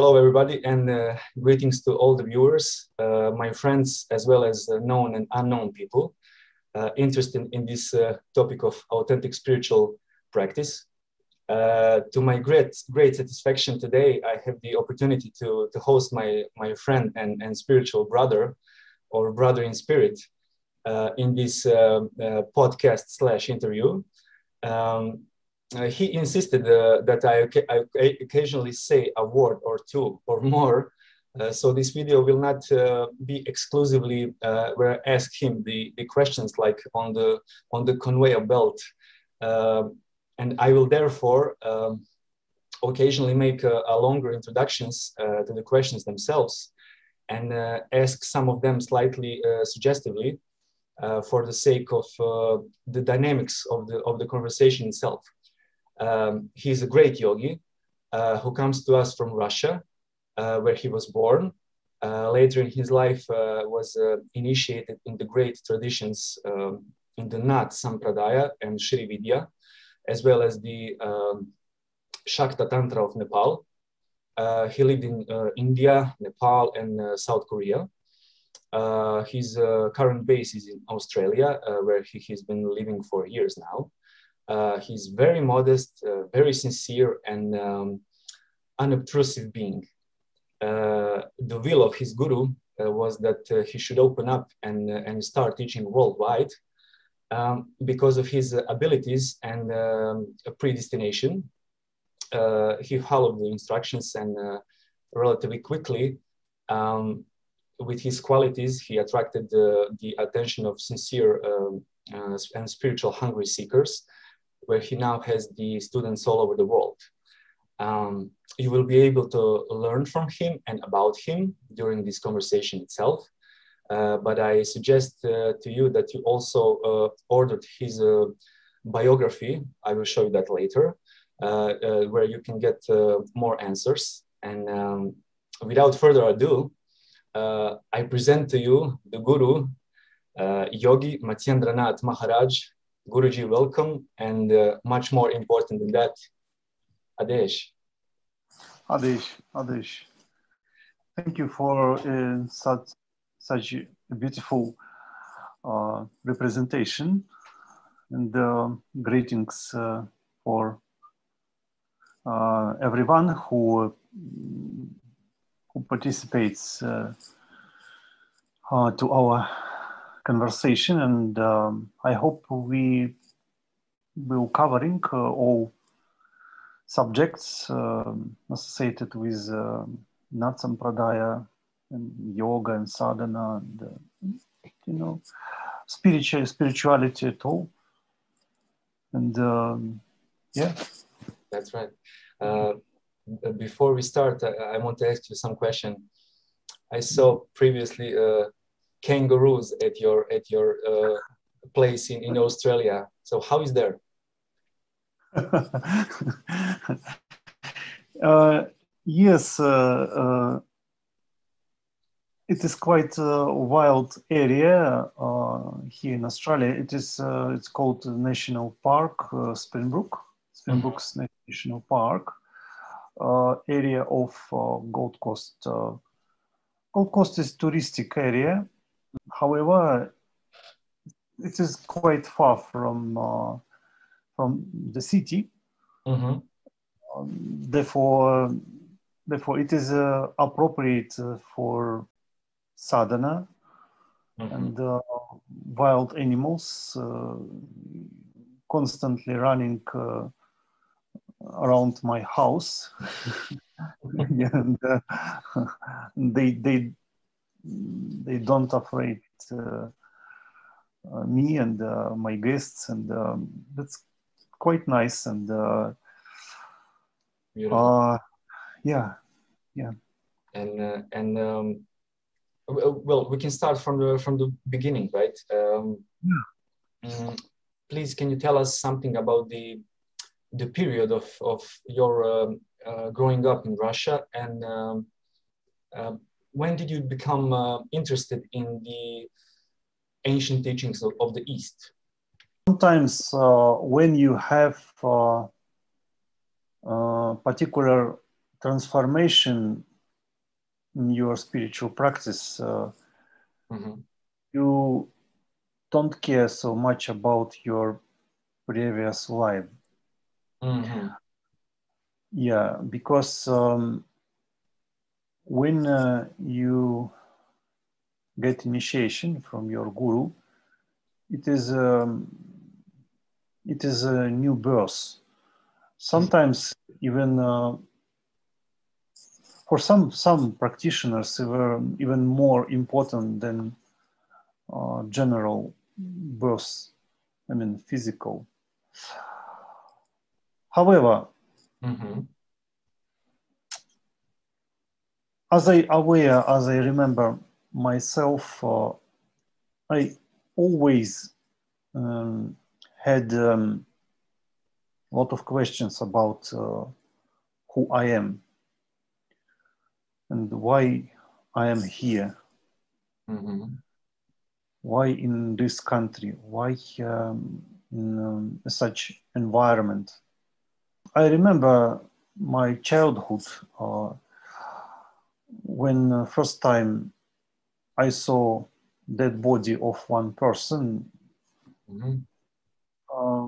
Hello, everybody, and greetings to all the viewers, my friends, as well as known and unknown people interested in this topic of authentic spiritual practice. To my great satisfaction today, I have the opportunity to host my friend and spiritual brother, or brother in spirit, in this podcast/interview. He insisted that I occasionally say a word or two or more. So this video will not be exclusively where I ask him the questions like on the conveyor belt. And I will therefore occasionally make a longer introductions to the questions themselves and ask some of them slightly suggestively for the sake of the dynamics of the conversation itself. He's a great yogi who comes to us from Russia, where he was born. Later in his life was initiated in the great traditions in the Nath Sampradaya and Shri Vidya, as well as the Shakta Tantra of Nepal. He lived in India, Nepal, and South Korea. His current base is in Australia, where he has been living for years now. He's very modest, very sincere, and unobtrusive being. The will of his guru was that he should open up and start teaching worldwide because of his abilities and predestination. He followed the instructions and relatively quickly, with his qualities, he attracted the attention of sincere and spiritual hungry seekers, where he now has the students all over the world. You will be able to learn from him and about him during this conversation itself. But I suggest to you that you also ordered his biography. I will show you that later, where you can get more answers. And without further ado, I present to you the Guru, Yogi Matsyendranath Maharaj. Guruji, welcome, and much more important than that, Adesh. Adesh. Thank you for such a beautiful representation, and greetings for everyone who participates to our conversation, and I hope we will covering all subjects associated with Nath Sampradaya and yoga and sadhana and spirituality at all. And yeah, that's right. Before we start, I want to ask you some question. I saw previously kangaroos at your place in Australia. So how is there? Yes, it is quite a wild area here in Australia. It's called National Park Springbrook, Springbrook's National Park, area of Gold Coast. Gold Coast is touristic area. However, it is quite far from the city. Mm-hmm. Therefore, it is appropriate for sadhana. Mm-hmm. And wild animals constantly running around my house. And they don't afraid me and my guests, and that's quite nice. And yeah. And well, we can start from the beginning, right? Please, can you tell us something about the period of your growing up in Russia, and when did you become interested in the ancient teachings of the East? Sometimes when you have particular transformation in your spiritual practice, Mm-hmm. you don't care so much about your previous life. Mm-hmm. Yeah, because when you get initiation from your guru, it is a new birth. Sometimes even for some practitioners, they were even more important than general birth. I mean, physical. However, Mm-hmm. as I remember myself, I always had a lot of questions about who I am and why I am here, Mm-hmm. why in this country, why in such environment. I remember my childhood when first time I saw dead body of one person. Mm-hmm. Uh,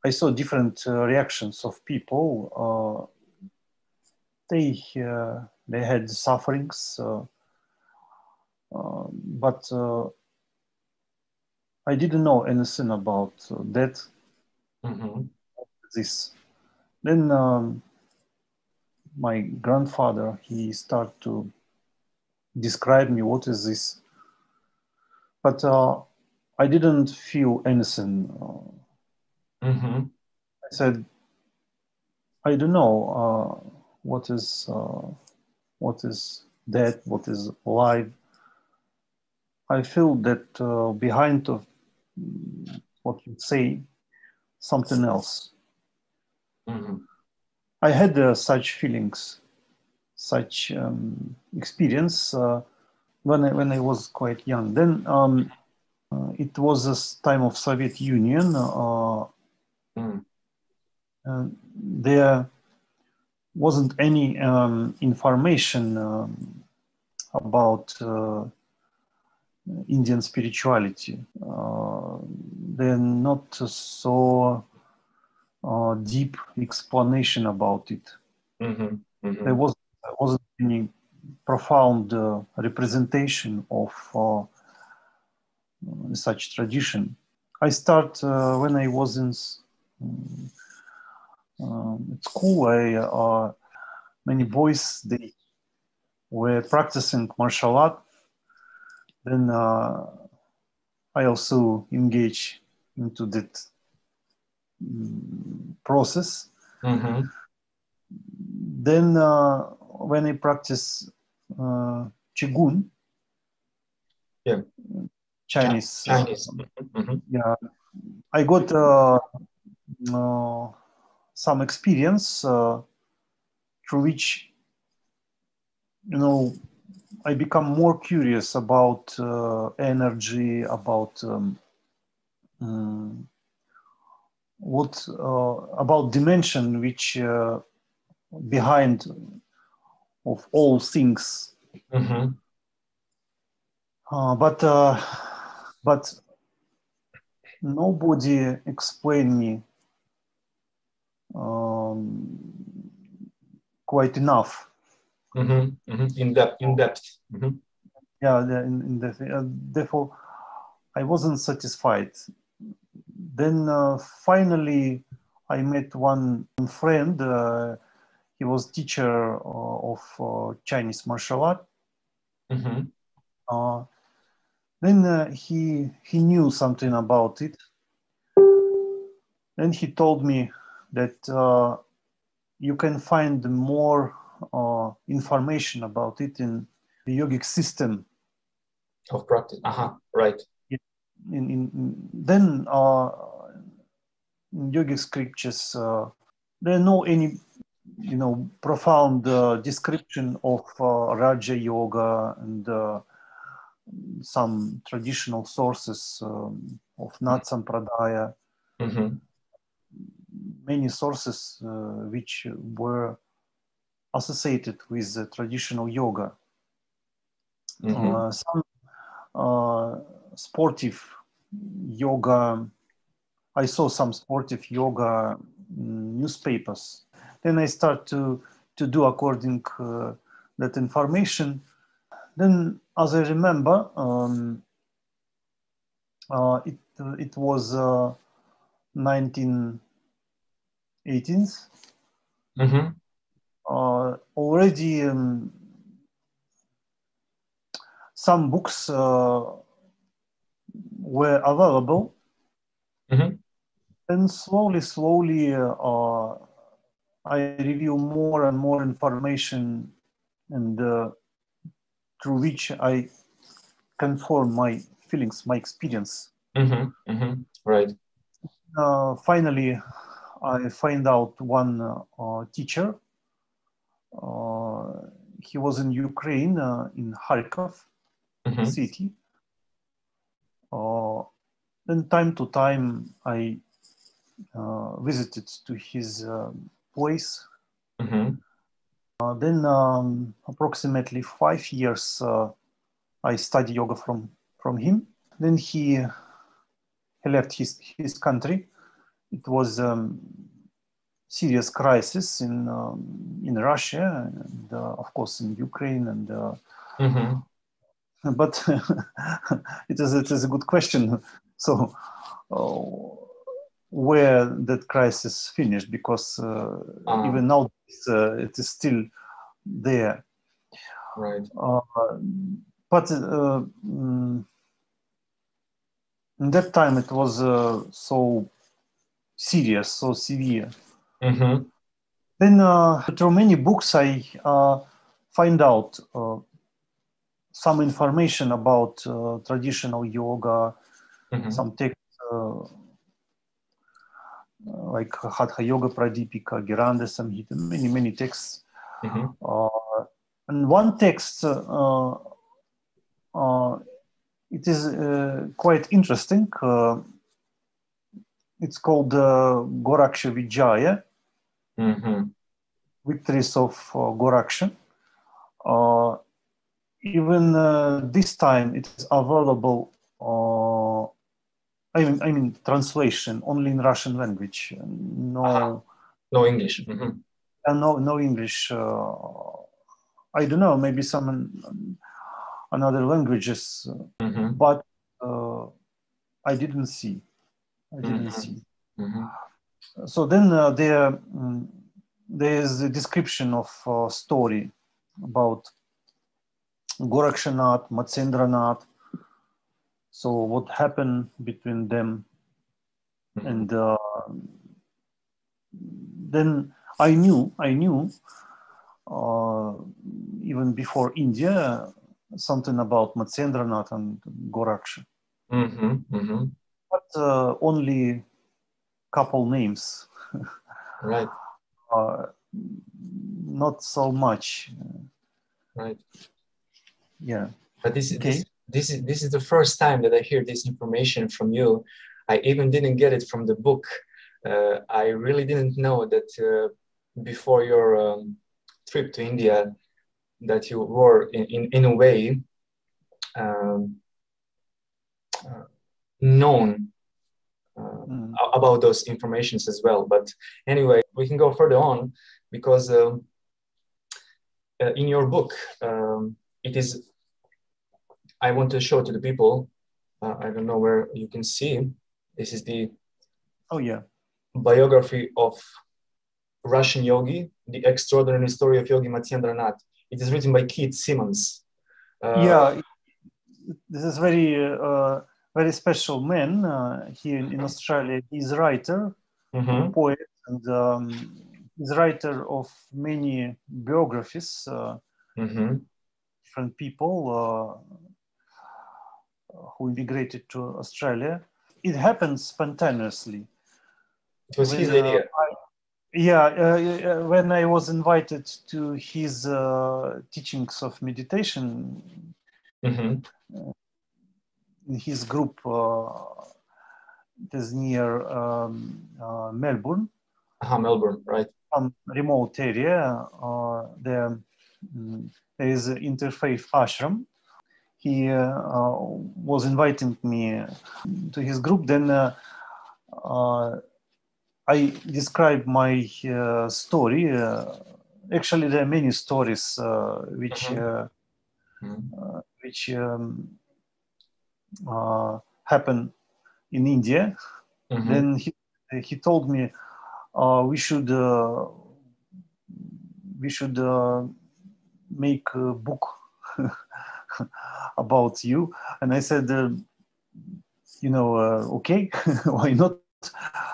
I saw different reactions of people. They had sufferings, but I didn't know anything about that. Mm-hmm. This. Then my grandfather he started to describe me what is this, but I didn't feel anything. Mm-hmm. I said I don't know what is death, what is life. I feel that behind of what you say, something else. Mm-hmm. I had such feelings, such experience when I was quite young. Then it was this time of Soviet Union. Mm-hmm. There wasn't any information about Indian spirituality. They're not so deep explanation about it. Mm-hmm. There Mm-hmm. wasn't any profound representation of such tradition. I start when I was in at school. Many boys they were practicing martial art. Then I also engage into that process. Mm-hmm. Then when I practice Qigong, Yeah. Chinese, Chinese. Mm-hmm. yeah, I got uh, some experience through which I become more curious about energy, about um, what about dimension which behind of all things. Mm-hmm. But nobody explained me um, quite enough. Mm-hmm. Mm-hmm. In depth. In depth. Mm-hmm. Yeah, therefore I wasn't satisfied. Then finally I met one friend. He was teacher of Chinese martial art. Mm-hmm. Uh, then he knew something about it. Then he told me that you can find more information about it in the yogic system. Of practice. Uh-huh. Right. Then in yogic scriptures, there are no any profound description of Raja Yoga and some traditional sources of Nat Sampradaya. Mm-hmm. Many sources which were associated with traditional yoga. Mm-hmm. Some sportive yoga. I saw some sportive yoga newspapers. Then I start to do according that information. Then, as I remember, it was 1918s. Mm-hmm. Already some books were available, Mm-hmm. and slowly I review more and more information, and through which I conform my feelings, my experience. Mm-hmm. Mm-hmm. Right. Finally, I find out one teacher. He was in Ukraine, in Kharkov Mm-hmm. city. Then time to time, I visited to his place. Mm-hmm. Then approximately 5 years, I study yoga from him. Then he left his country. It was serious crisis in Russia and of course in Ukraine and Mm-hmm. but it is a good question. So where that crisis finished, because even now it is still there. Right. But in that time it was so serious, so severe. Mm-hmm. Then through many books I find out some information about traditional yoga, Mm-hmm. some texts like Hatha Yoga Pradipika, Giranda Samhita, many texts. Mm-hmm. And one text, it is quite interesting. It's called Goraksha Vijaya, Mm-hmm. Victories of Goraksha. Even this time it is available, I mean translation only in Russian language. No, No English. Mm-hmm. no English. I don't know, maybe some another languages, Mm-hmm. but I didn't see. I didn't Mm-hmm. see. Mm-hmm. So then there is a description of story about Gorakshanath, Matsyendranath. So what happened between them, Mm-hmm. and then I knew even before India something about Matsyendranath and Goraksha, Mm-hmm. Mm-hmm. but only couple names, Right. not so much. Right. Yeah. But this Okay. is the first time that I hear this information from you. I even didn't get it from the book. I really didn't know that before your trip to India, that you were in a way um, known about those informations as well. But anyway, we can go further on, because in your book, it is, I want to show to the people, I don't know where you can see, this is the Oh yeah. biography of Russian yogi, The Extraordinary Story of Yogi Matsyendranath. It is written by Keith Simmons. Yeah, this is very special man here in Australia. He's a writer, Mm-hmm. poet, and he's writer of many biographies, Mm-hmm. different people who immigrated to Australia. It happened spontaneously. It was his When idea. when I was invited to his teachings of meditation Mm-hmm. in his group, it is near Melbourne. Melbourne, right? some remote area. There is an interfaith ashram. He was inviting me to his group. Then I described my story. Actually, there are many stories which happen in India. Then he told me we should make a book about you. And I said, okay, why not?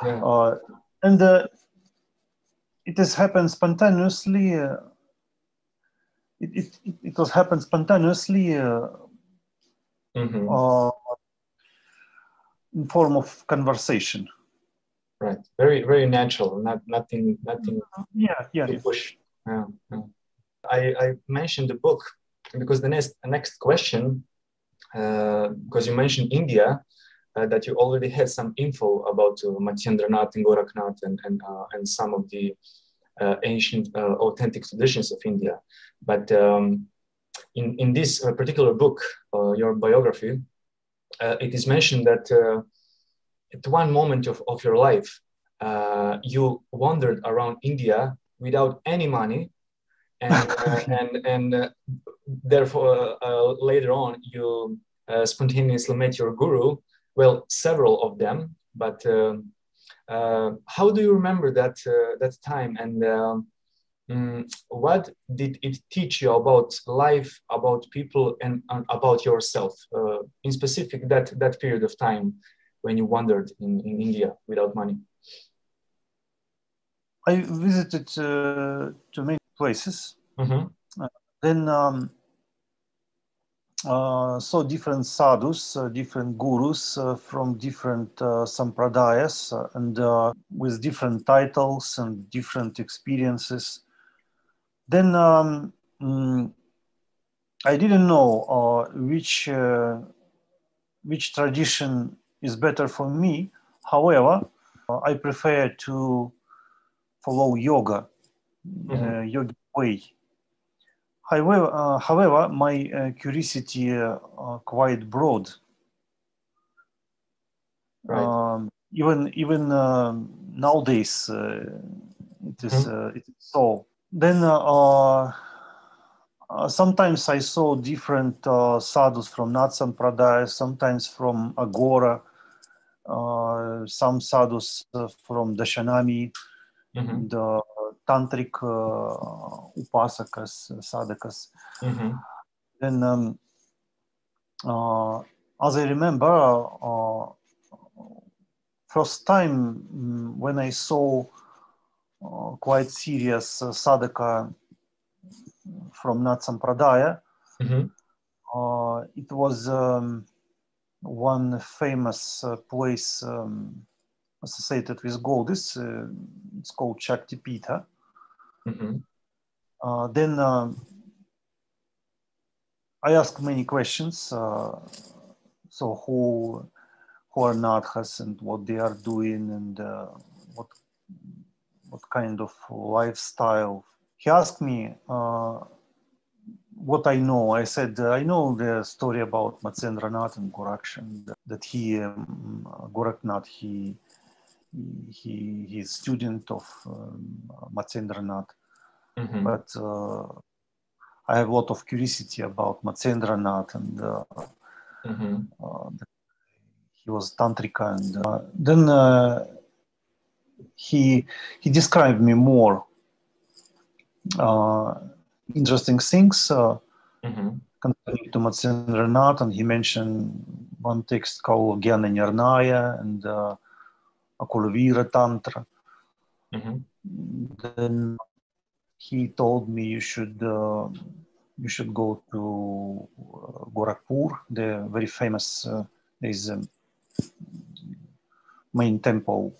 Yeah. And it has happened spontaneously. It was happened spontaneously in form of conversation. Right. Very, very natural. Nothing. Yeah. To push. Yeah. I mentioned the book because the next question, because you mentioned India, that you already had some info about Matsyendranath and Gorakhnath and some of the ancient authentic traditions of India. But in this particular book, your biography, it is mentioned that at one moment of your life, you wandered around India without any money, and therefore later on you spontaneously met your guru. Well, several of them, but how do you remember that time, and what did it teach you about life, about people, and about yourself? In specific, that period of time when you wandered in India without money. I visited to many places. Then saw different sadhus, different gurus from different sampradayas, and with different titles and different experiences. Then I didn't know which tradition is better for me. However, I prefer to follow yoga, yogic way. However, my curiosity quite broad. Right. Even nowadays, it is so. Then sometimes I saw different sadhus from Nat Sampradaya, sometimes from Agora, some sadhus from Dashanami, the tantric upasakas, sadhakas. Then, as I remember, first time when I saw quite serious sadhaka from Nat Sampradaya, it was one famous place associated with goddess. It's called Shaktipitha. Then I asked many questions. So who are Nathas and what they are doing, and what kind of lifestyle. He asked me what I know. I said, I know the story about Matsyendranath and Gorakshan, that Gorakhnath, he is student of Matsyendranath. But I have a lot of curiosity about Matsyendranath, and he was tantrika, and then he described me more interesting things concerning to Matsyendranath, and he mentioned one text called Gyana Nirnaya and Akulavira Tantra. Then he told me you should go to Gorakhpur, the very famous. There is a main temple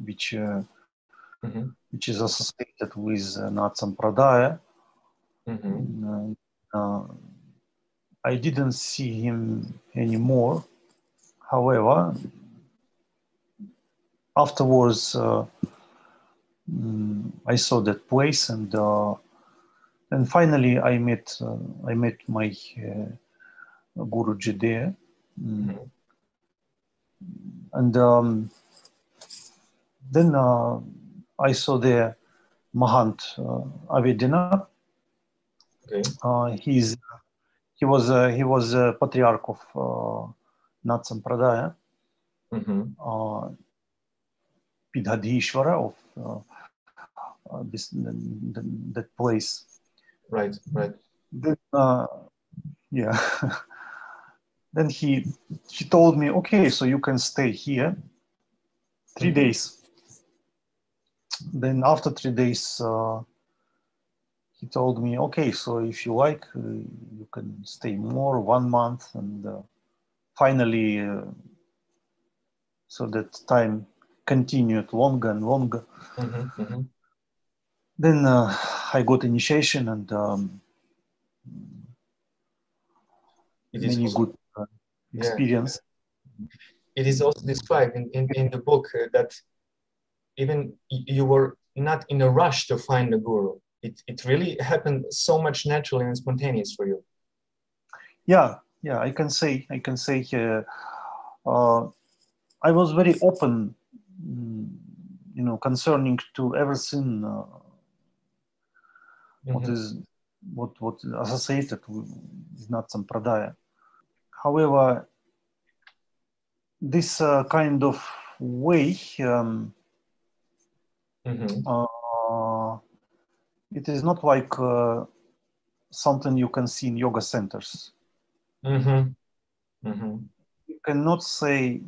which is associated with Nat Sampradaya. I didn't see him anymore. However, afterwards, I saw that place, and finally I met my Guruji there. And then I saw the Mahant Avedina. Okay. He was a patriarch of Nat Sampradaya, Pidhadishvara of that place. Right. Then, yeah. Then he told me, okay, so you can stay here 3 days. Then after 3 days, he told me, okay, so if you like, you can stay more, 1 month, and finally, so that time continued longer and longer. Then I got initiation and many good experience. It is also described in the book that even you were not in a rush to find a guru. It really happened so much naturally and spontaneous for you. Yeah, I can say I was very open, concerning to everything what is associated with Nat Sampradaya. However, this kind of way, it is not like something you can see in yoga centers. You cannot say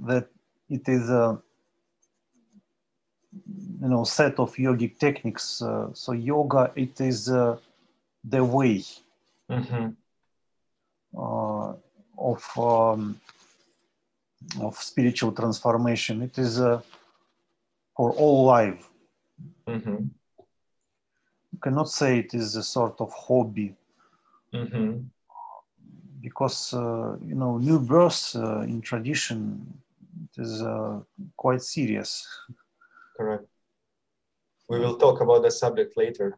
that it is a set of yogic techniques. So yoga, it is the way of spiritual transformation. It is for all life. You cannot say it is a sort of hobby, because new birth in tradition, it is quite serious. Correct. We will talk about the subject later.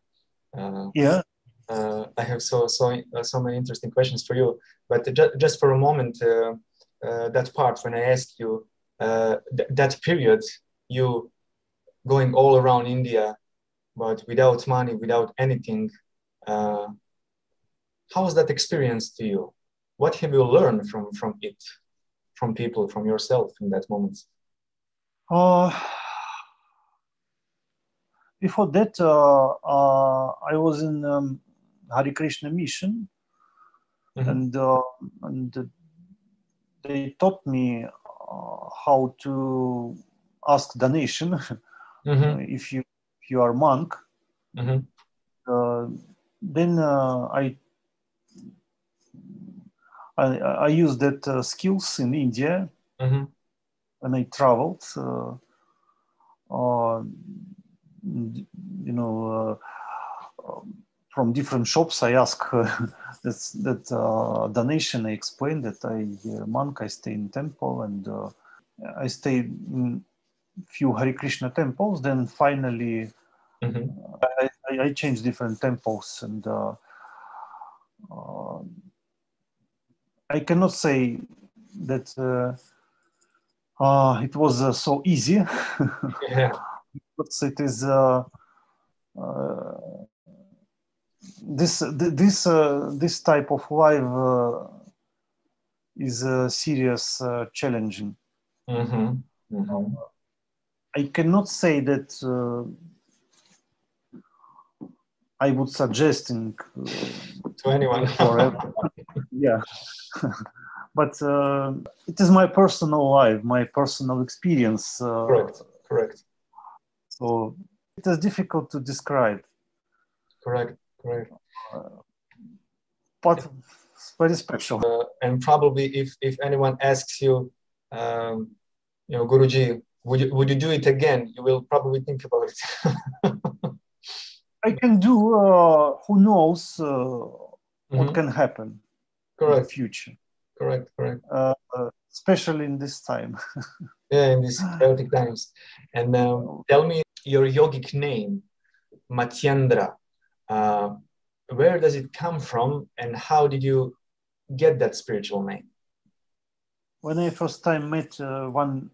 Yeah. I have so many interesting questions for you, but just for a moment, that part when I asked you that period, you going all around India, but without money, without anything. How was that experience to you? What have you learned from it, from people, from yourself in that moment? Before that, I was in Hare Krishna mission, and they taught me how to ask donation if you are monk. Then I used that skills in India when I traveled. From different shops, I asked that donation. I explained that monk, I stay in temple, and I stayed in few Hare Krishna temples. Then finally, I changed different temples, and I cannot say that it was so easy. Yeah. But it is this type of life is serious challenging. I cannot say that I would suggest to anyone. Yeah. But it is my personal life, my personal experience. Correct. So it is difficult to describe. Correct. But it's very special. And probably if anyone asks you, Guruji, would you do it again? You will probably think about it. I can do. Who knows what can happen in the future? Correct. Especially in this time. Yeah, in these chaotic times. And tell me, your yogic name, Matsyendra, where does it come from, and how did you get that spiritual name? When I first time met one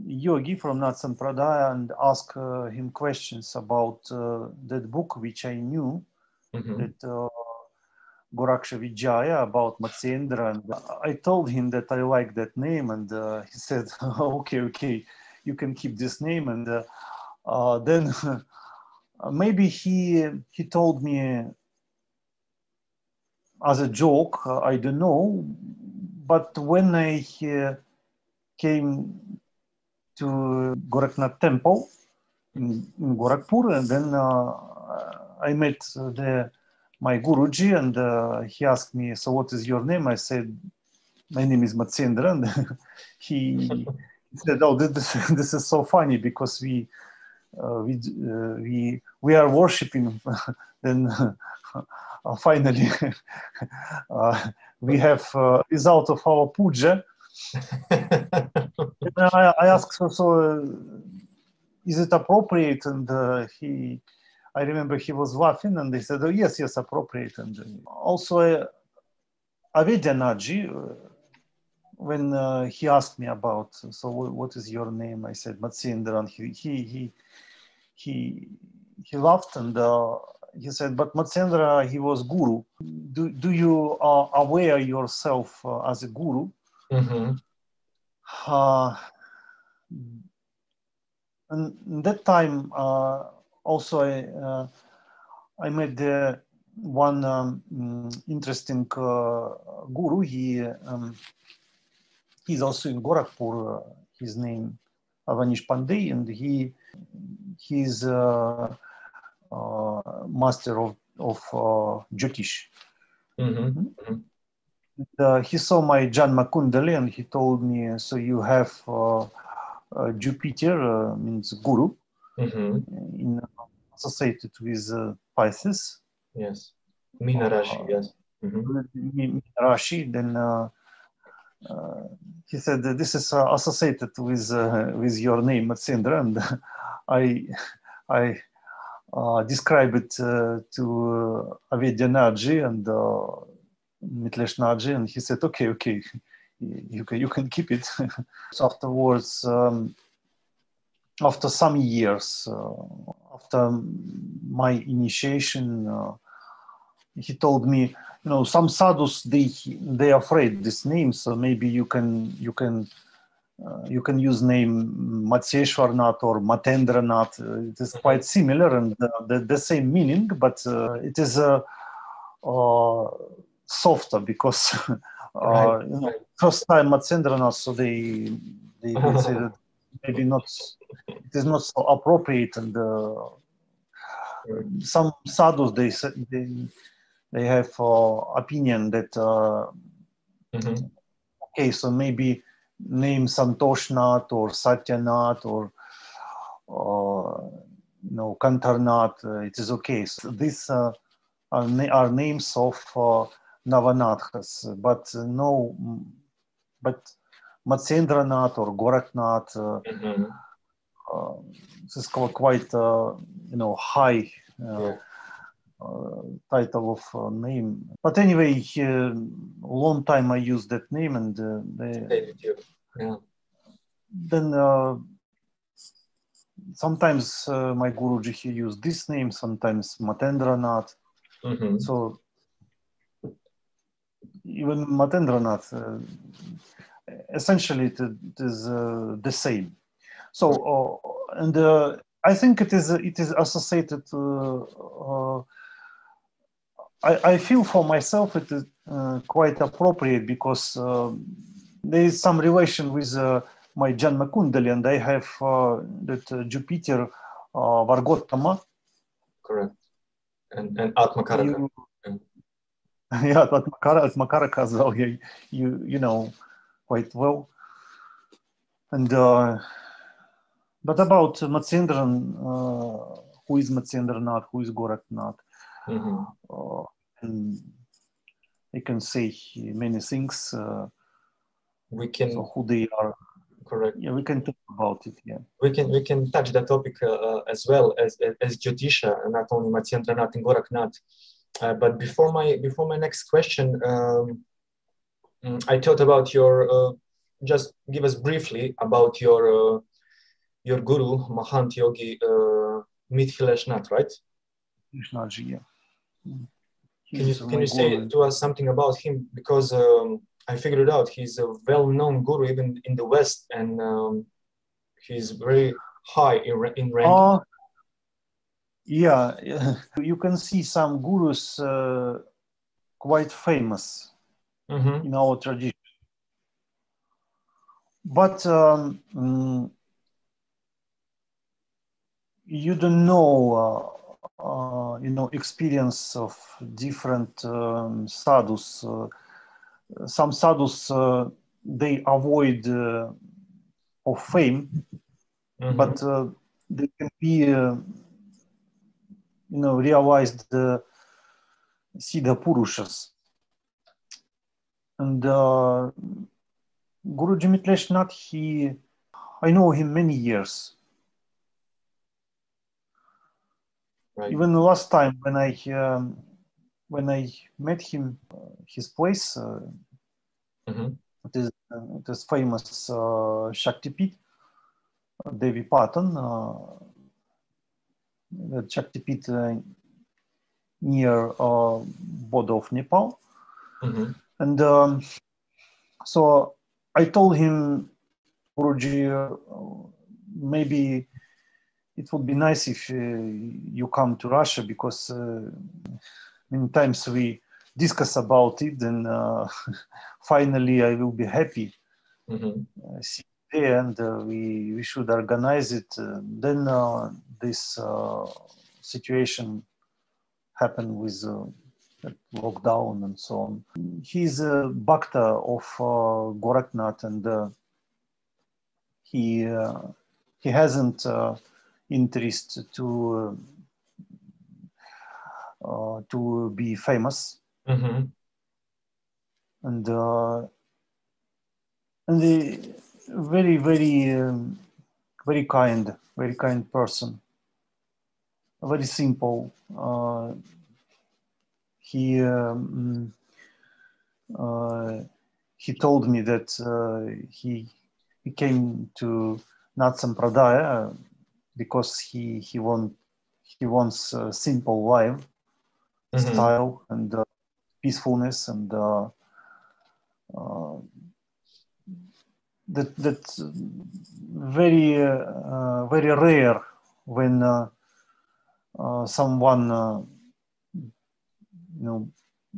yogi from Nat Sampradaya and asked him questions about that book which I knew, that Goraksha Vijaya, about Matsyendra, and I told him that I like that name, and he said, okay, you can keep this name. And then maybe he told me as a joke, I don't know, but when I came to Gorakhnath temple in Gorakhpur, and then I met my Guruji, and he asked me, so what is your name? I said, my name is Matsyendra, and he said, oh, this is so funny, because we are worshiping. Then finally we have result of our puja. And I asked, so is it appropriate? And I remember he was laughing, and they said, oh, yes, appropriate. And also Avedyanatji, when he asked me about, so what is your name? I said Matsyendra, and he laughed, and he said, but Matsyendra, he was guru. Do you aware yourself as a guru? And that time also I met one interesting guru. He's also in Gorakhpur. His name Avanish Pandey, and he's master of Jyotish. He saw my Janma Kundali, and he told me, so you have Jupiter, means Guru, associated with Pisces. Yes. Meena Rashi, yes. Meena Rashi. Then he said, this is associated with your name, Matsyendra, and I describe it to Avedyanatji and Mitleshnaji, and he said, okay, you can keep it. So afterwards, after some years, after my initiation, he told me, some sadhus, they afraid this name, so maybe you can use name Matsyeshwarnath or Matendranath. It is quite similar and the same meaning, but it is softer, because first time Matsendranath, so they say that maybe it is not so appropriate, and some sadhus, they have opinion that okay, so maybe name Santoshnath or Satyanath or Kantarnath, it is okay. So these are names of Navanathas, but Matsendranath or Gorakhnath, this is quite high title of name. But anyway, long time I used that name, and then sometimes my Guruji, he used this name, sometimes Matendranath. So even Matendranath, essentially it is the same. So and I think it is associated. I feel for myself it is quite appropriate, because there is some relation with my Janma Kundali, and I have that Jupiter Vargottama. Correct. And Atmakaraka. Yeah, Atmakaraka as well. You know quite well. And but about Matsyendran, who is Matsyendranath, who is Gorakhnath, and I can say many things. We can. So who they are. Correct. Yeah, we can talk about it. Yeah. We can touch that topic as well as Jyotisha, not only Matsyendranath and Goraknath. But before my next question, I thought about your just give us briefly about your guru Mahant Yogi Mithilesh Nath, right? Krishnaji, yeah. Can you say to us something about him, because I figured out he's a well-known guru even in the West, and he's very high in ranking. Yeah, you can see some gurus quite famous in our tradition, but you don't know, experience of different sadhus. Some sadhus they avoid of fame, but they can be, realized Siddha Purushas. And Guruji Mithilesh Nath, I know him many years. Right. Even the last time when I met him, his place, it is famous Shaktipit, Devi Patan, Shaktipit near border of Nepal. And so I told him, Guruji, maybe it would be nice if you come to Russia, because many times we discuss about it, and finally I will be happy see you there, and we should organize it. Then this situation happened with lockdown and so on. He's a bhakta of Goraknath, and he hasn't interest to be famous, and the very very kind person, very simple. He told me that he came to Nath Sampradaya because he wants a simple life style and peacefulness, and that's very very rare when someone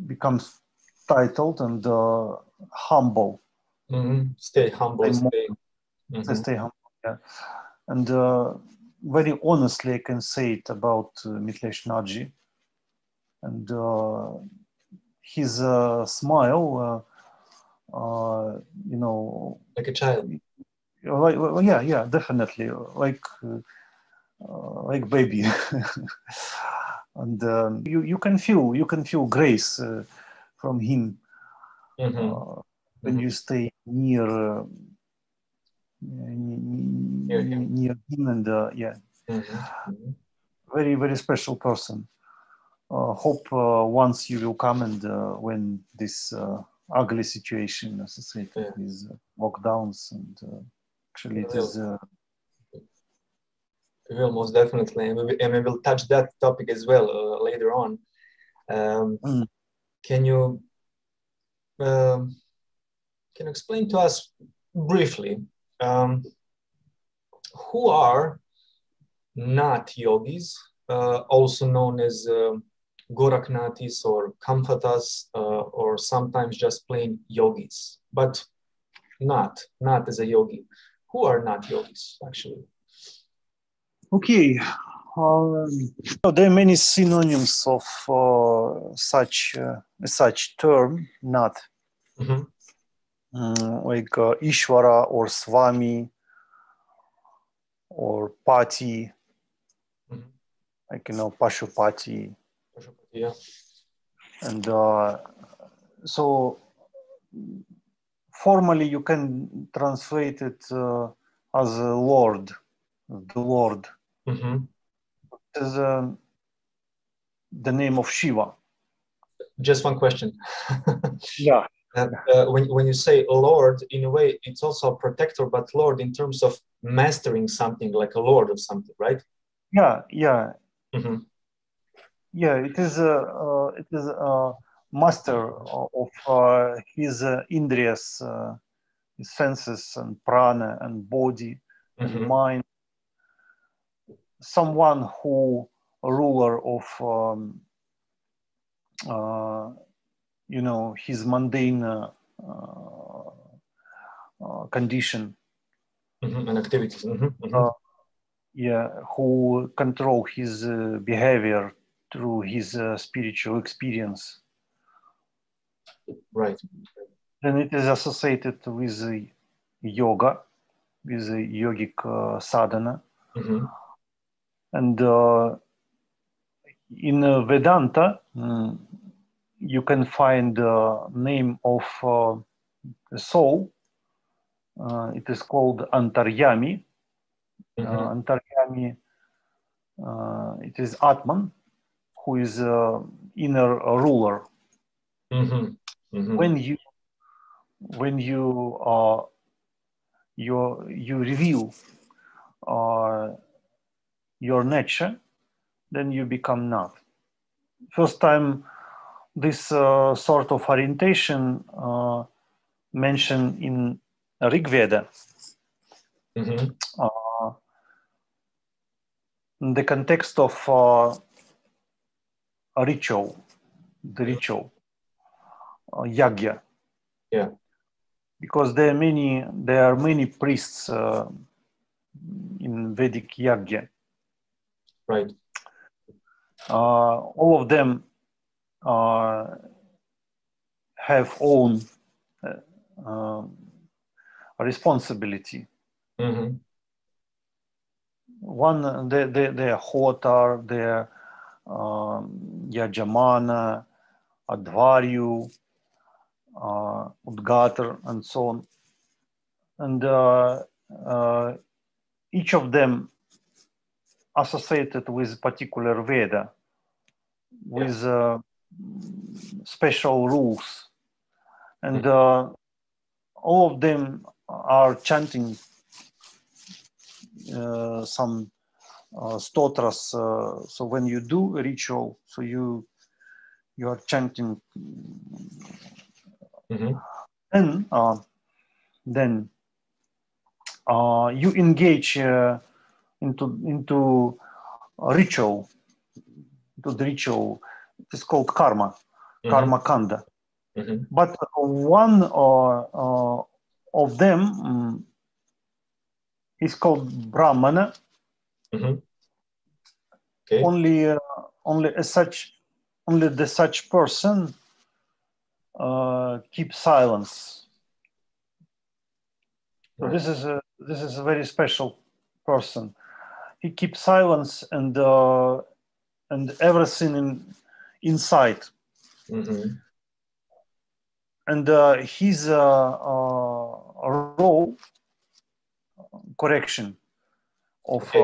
becomes titled and humble. Stay humble. Stay humble. Yeah. And very honestly, I can say it about Mithilesh Nathji. And his smile, like a child. Yeah, definitely, like baby. And you can feel grace from him when you stay near him, and very very special person. Hope once you will come, and when this ugly situation associated with lockdowns, and actually it is. We will most definitely, and we will touch that topic as well later on. Can you explain to us briefly who are Nath yogis, also known as Goraknathis or Kamfatas, or sometimes just plain yogis, but Nath as a yogi? Who are Nath yogis actually? Okay, there are many synonyms of such term, Nath, like Ishvara or Swami or Pati, like Pashupati. Yeah. And so formally you can translate it as a Lord, the Lord. Mm-hmm. It is the name of Shiva. Just one question. Yeah. When you say Lord, in a way, it's also a protector, but Lord in terms of mastering something, like a Lord of something, right? Yeah, yeah. Mm-hmm. Yeah, it is a master of his indriyas, his senses and prana and body and Mm-hmm. mind. Someone who ruler of his mundane condition. Mm-hmm. And activities. Mm-hmm. Mm-hmm. Yeah, who control his behavior through his spiritual experience. Right. Then it is associated with yoga, with yogic sadhana. Mm-hmm. And in Vedanta, you can find the name of the soul. It is called Antaryami. Mm-hmm. Antaryami, it is Atman, who is inner ruler. Mm-hmm. Mm-hmm. When you reveal your nature, then you become not. First time this sort of orientation mentioned in Rig Veda. Mm-hmm. In the context of a ritual, the ritual, yagya. Yeah. Because there are many priests in Vedic yagya. Right. All of them have own responsibility. Mm-hmm. One, they are Hotar, they are Yajamana, Advaryu, Udgatar, and so on. And each of them associated with particular Veda, with special rules. And all of them are chanting some stotras. So when you do a ritual, so you are chanting. Mm-hmm. And then you engage into a ritual, to the ritual. It is called karma, Mm-hmm. karma kanda. Mm-hmm. But one of them is called brahmana. Mm-hmm. Okay. Only the such person keeps silence. So Right. this is a very special person. He keeps silence and everything inside. Mm-hmm. And his role, correction of Okay.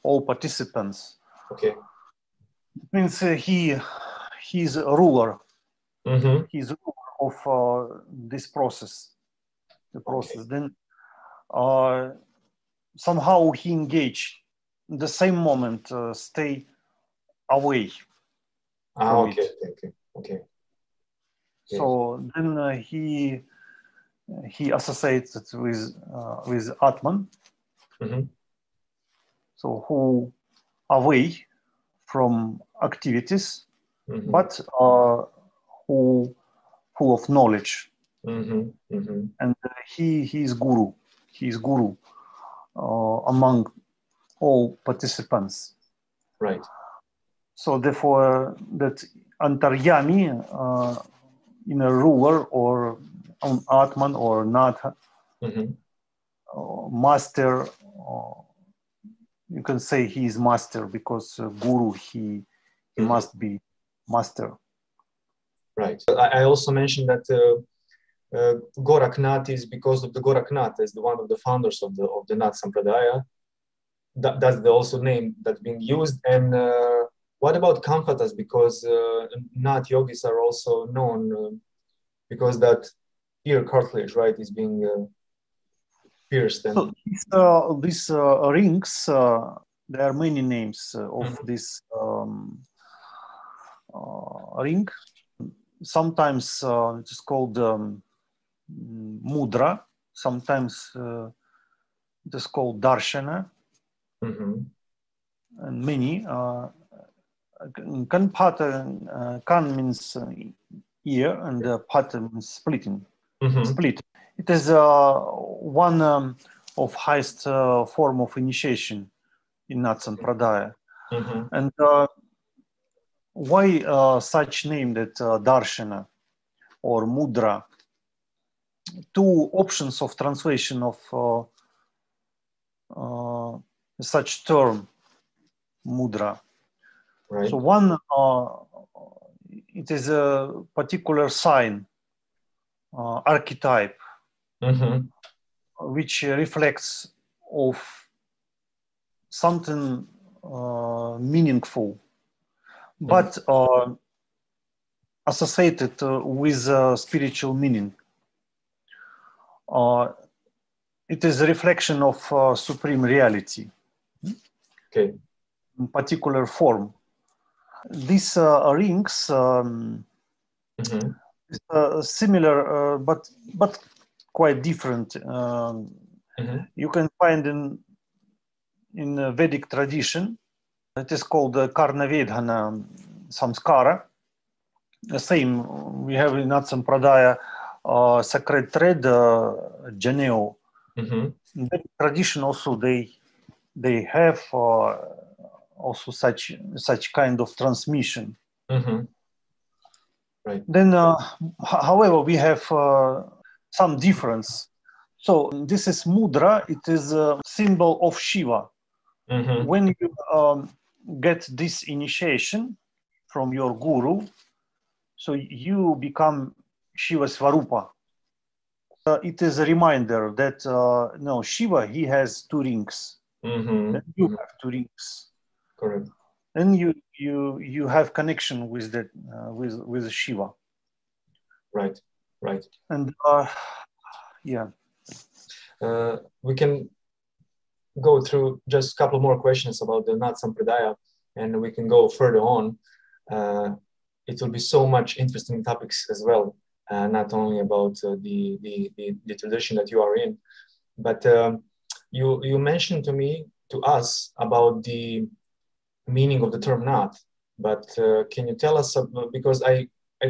all participants. Okay. It means he's a ruler. Mm-hmm. He's a ruler of this process. The process. Okay. Then somehow he engaged. In the same moment, stay away from Okay. it. Okay. Okay. So then he associated with Atman. Mm-hmm. So who away from activities, Mm-hmm. but who full of knowledge. Mm-hmm. Mm-hmm. And he is guru. He is guru among all participants. Right. So therefore, that Antaryami in a ruler or Atman or Natha, Mm-hmm. master, you can say he is master because guru, he must be master. Right. I also mentioned that Goraknath is because of the Goraknath as the one of the founders of the Nath Sampradaya. That's the also name that's being used. And what about Kamphatas? Because Nath yogis are also known because that ear cartilage, right, is being pierced. And so these rings, there are many names of this ring. Sometimes it is called mudra. Sometimes it is called darshana. And many. Kanpata, kan means ear, and pata means splitting. Split. It is one of highest form of initiation in Nath Sampradaya. And why such name that darshana or mudra? Two options of translation of such term, mudra. right. So one, it is a particular sign, archetype, which reflects of something meaningful, but associated with spiritual meaning. It is a reflection of supreme reality. Okay. In particular form. These rings similar, but quite different. You can find in Vedic tradition. It is called Karnavedhana Samskara. The same we have in Nath Sampradaya sacred thread, Janeo. In Vedic tradition also they have also such kind of transmission. Right. Then, however, we have some difference. So this is mudra. It is a symbol of Shiva. When you get this initiation from your guru, so you become Shiva Svarupa. It is a reminder that no, Shiva, he has two rings. Then you have two rings. Correct. Then you have connection with that with Shiva. Right. Right. And yeah. We can go through just a couple more questions about the Nath Sampradaya, and we can go further on. It will be so much interesting topics as well, not only about the tradition that you are in, but you mentioned to us about the meaning of the term Nath. But can you tell us, because at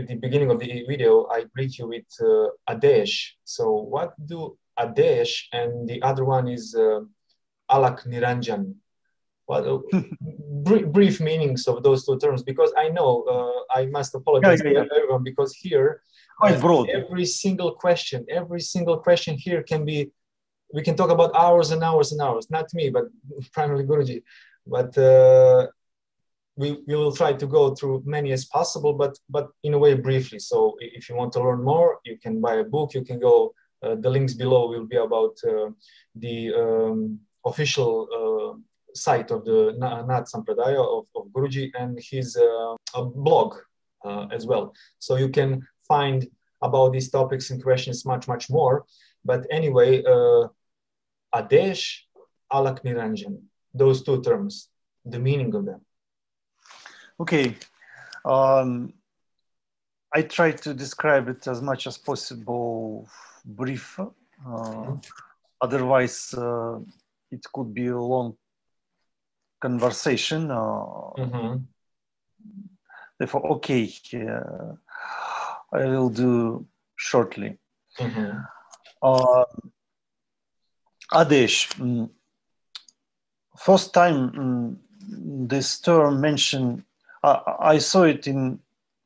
the beginning of the video, I greet you with Adesh. So what do Adesh and the other one is Alak Niranjan? What brief meanings of those two terms? Because I know I must apologize to everyone, because here every single question here can be, we can talk about hours and hours and hours. Not me, but primarily Guruji. But we will try to go through many as possible, but in a way briefly. So if you want to learn more, you can buy a book. You can go. The links below will be about the official site of the Nath Sampradaya of Guruji, and his blog as well. So you can find about these topics and questions much more. But anyway, Adesh, Alak Niranjan, those two terms, the meaning of them. Okay. I try to describe it as much as possible brief. Otherwise, it could be a long conversation. Therefore, okay, I will do shortly. Adesh, first time this term mentioned, I saw it in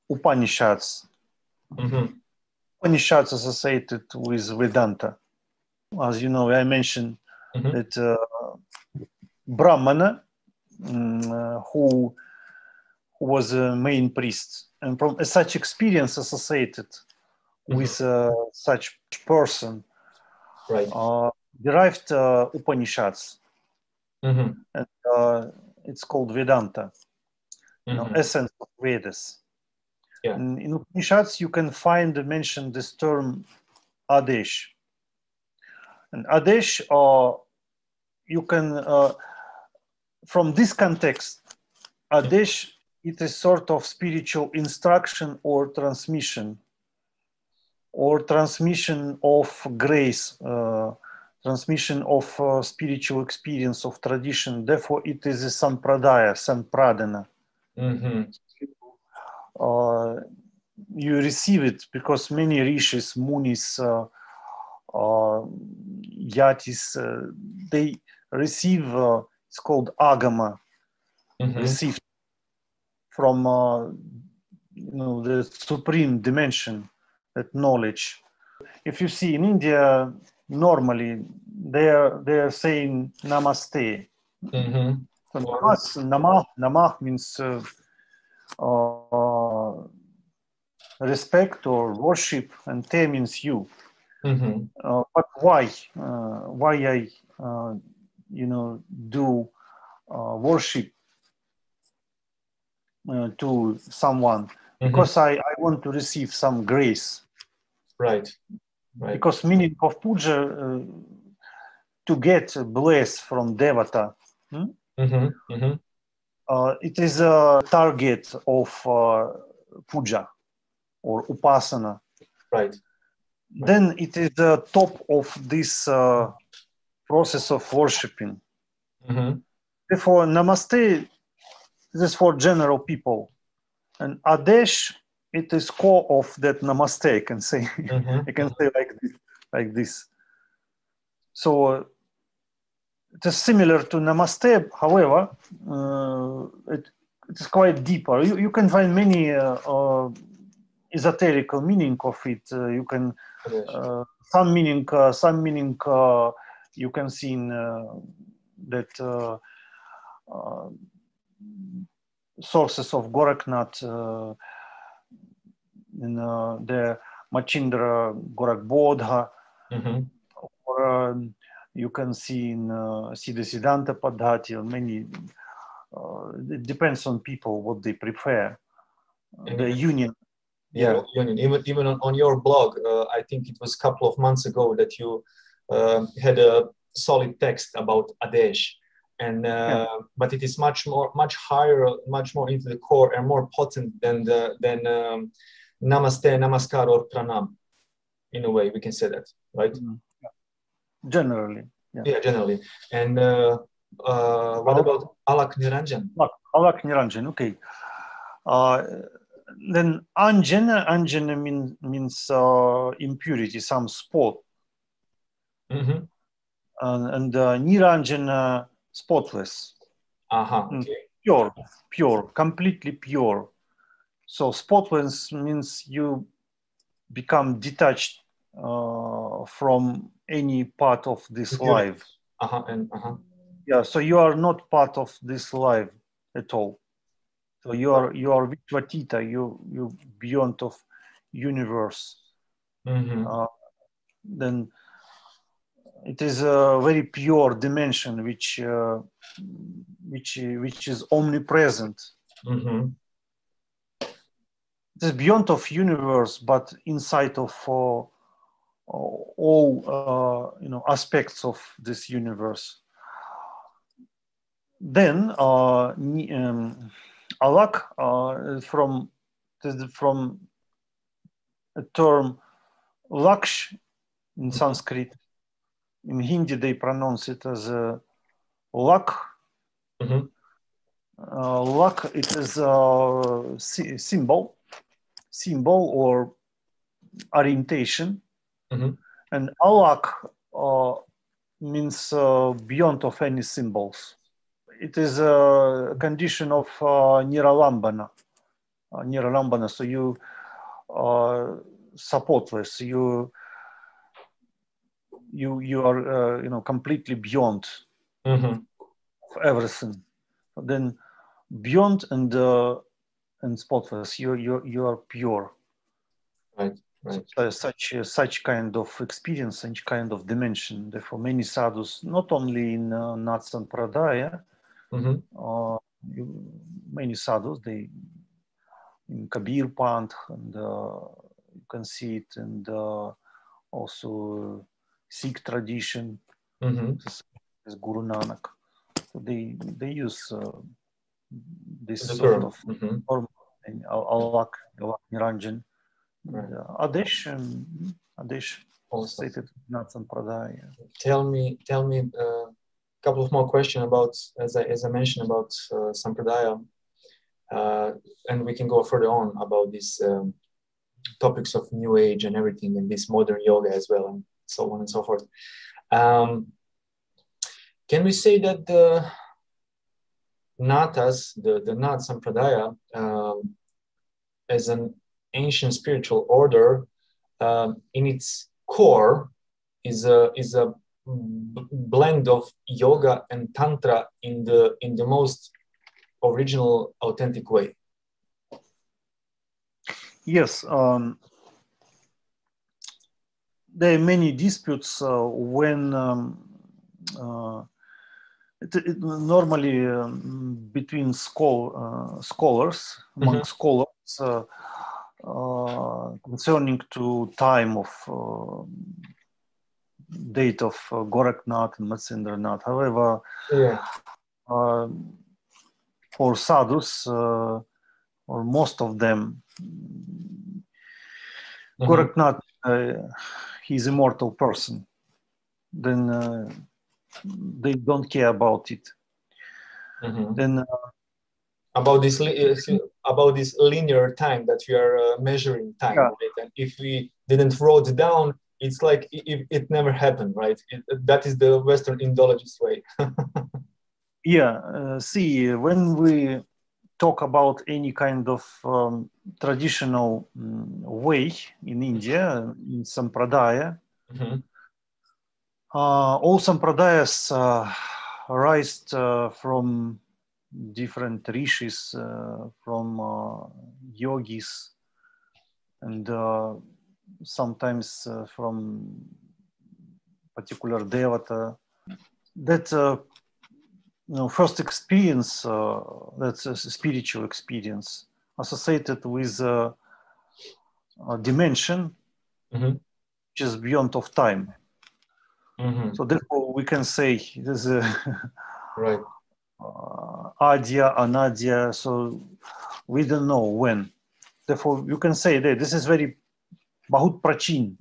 Upanishads. Upanishads associated with Vedanta. As you know, I mentioned that Brahmana, who was a main priest, and from such experience associated with such person, right, derived Upanishads, and and it's called Vedanta, essence of Vedas. yeah, In Upanishads, you can find mentioned this term Adesh. And Adesh, you can, from this context, Adesh, it is sort of spiritual instruction or transmission of grace, transmission of spiritual experience, of tradition. Therefore, it is a sampradaya, sampradana. You receive it because many rishis, munis, yatis, they receive, it's called agama, received from the supreme dimension, that knowledge. If you see in India, normally they are saying namaste. So namah means respect or worship, and te means you. But why I do worship to someone? Because I want to receive some grace. Right. Because meaning of puja, to get bless from devata. It is a target of puja or upasana. Right. Then it is the top of this process of worshipping. Therefore, namaste, this is for general people, and adesh, it is core of that namaste. I can say, I can say like this. So it is similar to namaste. However, it is quite deeper. You can find many esoterical meaning of it. You can some meaning you can see in that sources of Gorakhnath in the Machindra Gorakh Bodha, or you can see in Siddha Siddhanta Padhati, or many. It depends on people what they prefer. The union. Yeah, union. Even on your blog, I think it was a couple of months ago that you had a solid text about Adesh, and but it is much higher, much more into the core and more potent than Namaste, Namaskar, or Pranam. In a way, we can say that, right? Generally, yeah, generally. And what about Alak Niranjan? Alak Niranjan, okay. Then Anjana means impurity, some spot. And Niranjana, spotless. Okay. Pure, completely pure. So spotless means you become detached from any part of this life. Yeah, so you are not part of this life at all. So you are Vishvatita, you beyond of universe. Then it is a very pure dimension which is omnipresent. It is beyond of universe, but inside of all aspects of this universe. Then Alak from a term Laksh in Sanskrit. In Hindi they pronounce it as Lak. Lak, it is a symbol or orientation. And Alak means beyond of any symbols. It is a condition of niralambana. So you are supportless. You are completely beyond everything. Then beyond and spotless. You are pure. Right. Right. Such kind of experience, such kind of dimension. Therefore, many sadhus, not only in Nat Sampradaya, many sadhus, they in Kabir Panth, and you can see it, and also Sikh tradition, as Guru Nanak. So they use this the sort term. of form, Alak Niranjan. Right. Adesh Awesome. stated Nat Sampradaya. Tell me a couple of more questions about, as I mentioned, about Sampradaya, and we can go further on about these topics of New Age and everything, and this modern yoga as well, and so on and so forth. Can we say that the Natas, the Nat Sampradaya, as an ancient spiritual order, in its core is a blend of yoga and tantra in the most original, authentic way? Yes, there are many disputes when normally between scholars, among scholars, concerning to time of date of Goraknath and Matsyendranath. However, for sadhus, or most of them, Goraknath, he's an immortal person. Then they don't care about it. Then about this linear time that we are measuring time, right? And if we didn't wrote it down, it's like it never happened, right? That is the Western Indologist way. See, when we talk about any kind of traditional way in India, in Sampradaya, all Sampradayas arised from different rishis, from yogis, and sometimes from particular devata. That first experience, that's a spiritual experience associated with a dimension which is beyond of time. So therefore we can say there's a right. Adya, Anadya, so we don't know when. Therefore you can say that this is very Bahut Prachin,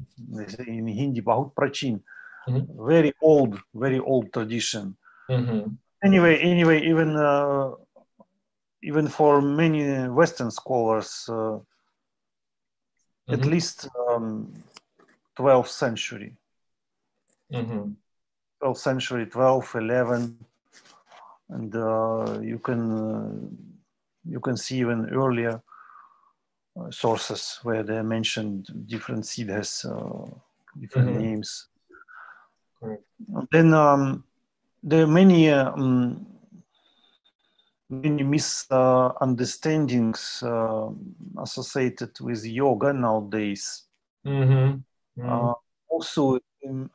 in Hindi, Bahut Prachin, very old tradition. Anyway, even for many Western scholars, at least 12th century. 12th century, 12, 11, and you can see even earlier sources where they mentioned different siddhas, different names. Correct. Then there are many misunderstandings associated with yoga nowadays. Also,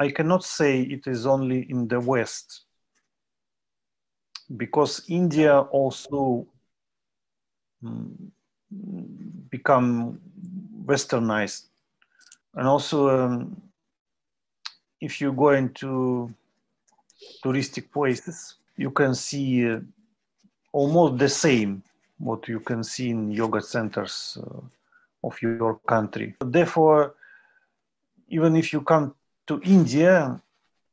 I cannot say it is only in the West, because India also become westernized, and also if you go into touristic places, you can see almost the same what you can see in yoga centers of your country. Therefore, even if you come to India,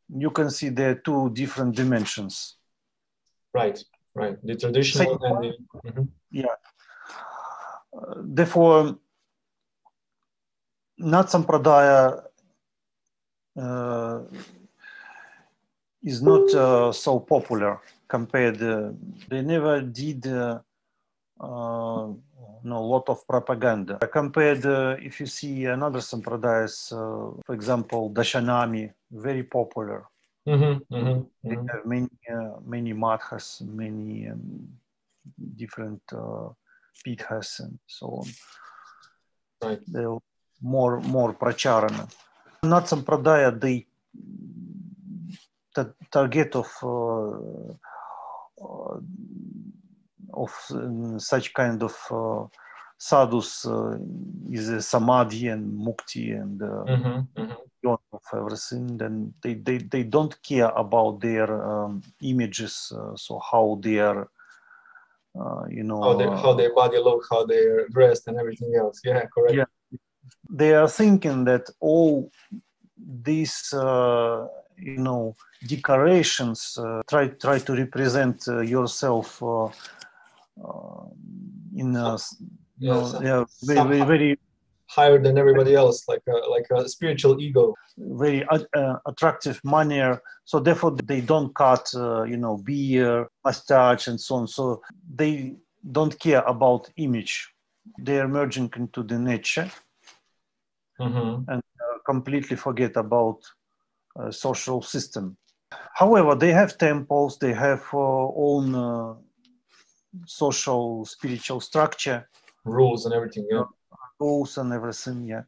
you can see there are two different dimensions. Right. The traditional and the therefore, Nat Sampradaya is not so popular compared. They never did a lot of propaganda. Compared, if you see another Sampradayas, for example, Dashanami, very popular. They have many madhas, many different pithas and so on. Right. more pracharana. Not Sampradaya, the target of such kind of sadhus is samadhi and mukti and beyond of everything. Then they don't care about their images, so how they are, how their body look, how they're dressed, and everything else. Yeah, correct. Yeah, they are thinking that all these decorations try to represent yourself in very higher than everybody else, like a spiritual ego, very attractive manner. So therefore they don't cut beard, mustache and so on. So they don't care about image. They are merging into the nature and completely forget about social system. However, they have temples, they have own social, spiritual structure, rules and everything. Yeah, rules and everything. Yeah,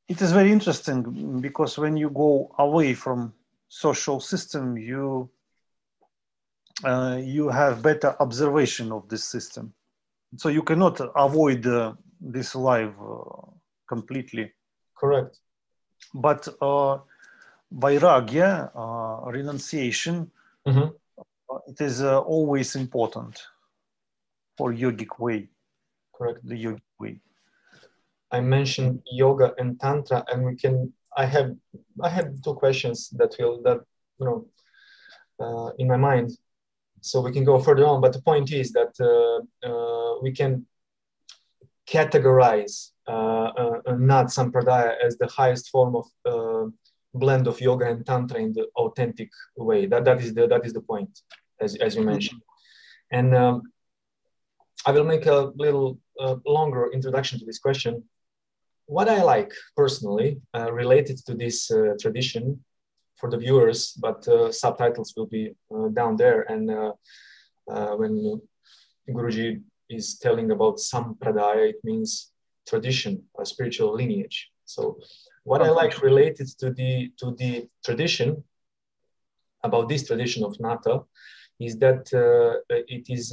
it is very interesting because when you go away from social system, you have better observation of this system. So you cannot avoid this life completely. Correct. But vairagya, renunciation, it is always important for yogic way. Correct. The yogic way. I mentioned yoga and tantra, and I have two questions that in my mind, so we can go further on. But the point is that we can categorize Nat Sampradaya as the highest form of blend of yoga and tantra in the authentic way. That is the point, as you mentioned. And I will make a little longer introduction to this question. What I like personally related to this tradition for the viewers, but subtitles will be down there. And when Guruji is telling about Sampradaya, it means tradition, a spiritual lineage. So what I like related to the tradition, about this tradition of Nata, is that it is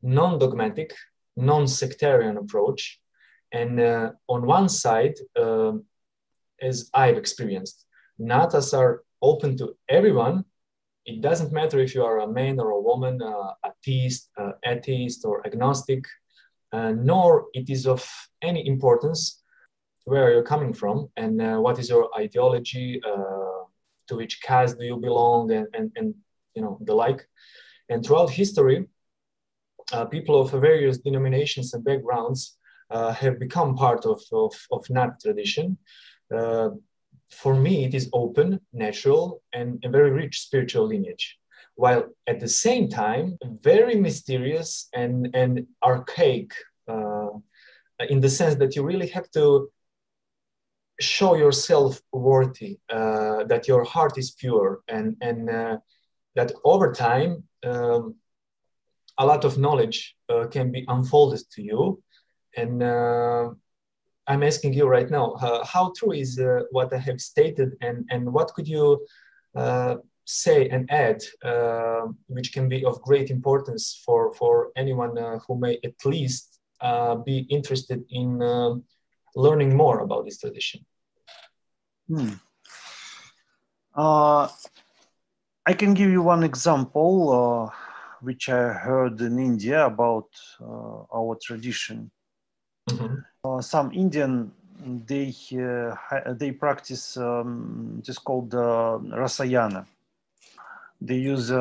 non-dogmatic, non-sectarian approach. And on one side, as I've experienced, Natas are open to everyone. It doesn't matter if you are a man or a woman, atheist, atheist or agnostic, nor it is of any importance where you're coming from and what is your ideology, to which caste do you belong, and the like. And throughout history, people of various denominations and backgrounds have become part of Nat tradition. For me, it is open, natural, and a very rich spiritual lineage, while at the same time, very mysterious and archaic, in the sense that you really have to show yourself worthy, that your heart is pure, and that over time, a lot of knowledge can be unfolded to you. And I'm asking you right now, how true is what I have stated, and what could you say and add, which can be of great importance for anyone who may at least be interested in learning more about this tradition? I can give you one example, which I heard in India about our tradition. Some Indian, they practice just called rasayana. They use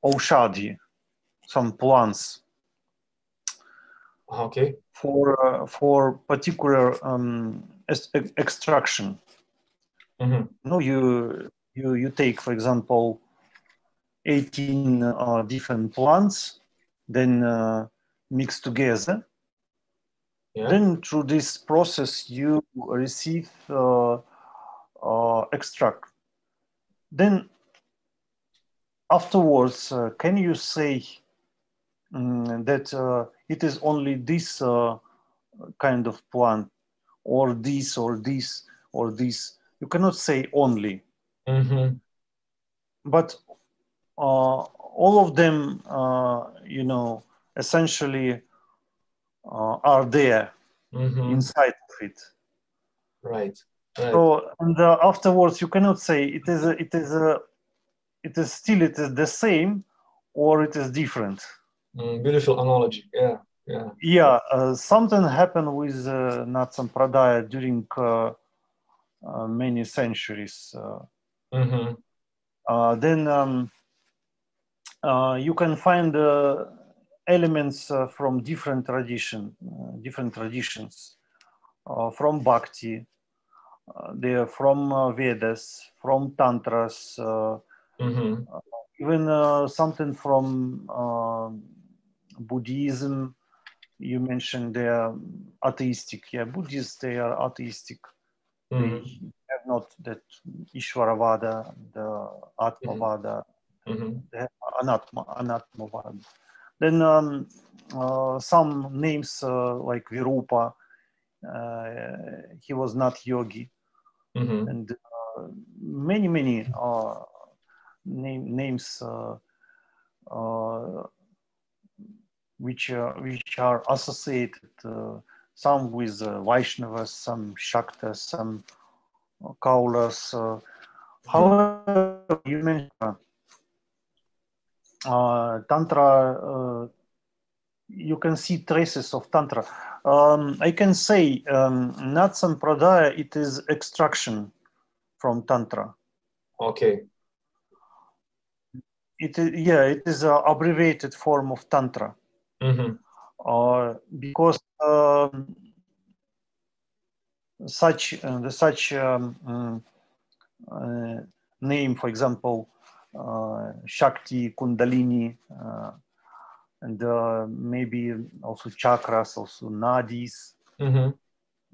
aushadhi, some plants, for particular extraction. You take, for example, 18 different plants, then mix together. Yeah. Then through this process, you receive extract. Then afterwards, can you say that it is only this kind of plant, or this, or this, or this. You cannot say only. Mm-hmm. But all of them, essentially are there Mm-hmm. inside of it. Right. Right. So, and afterwards, you cannot say it is the same or it is different. Beautiful analogy. Yeah. Yeah. Yeah, something happened with Nat Sampradaya during many centuries. Mm-hmm. Then you can find elements from different traditions, from Bhakti, they are from Vedas, from Tantras, Mm-hmm. even something from Buddhism. You mentioned they are atheistic. Yeah, Buddhists, they are atheistic. They Mm-hmm. have not that Ishvaravada, the Atmavada, Mm-hmm. they have Anatmavada. Then some names like Virupa, he was not yogi, Mm-hmm. and many names uh, which are associated, some with Vaishnavas, some Shaktas, some Kaulas. However, you mentioned Tantra. You can see traces of Tantra. I can say Nat Sampradaya, it is extraction from Tantra. Okay. It is an abbreviated form of Tantra. Mm-hmm. Because such name, for example, Shakti, Kundalini, and maybe also chakras, also nadis. Mm-hmm.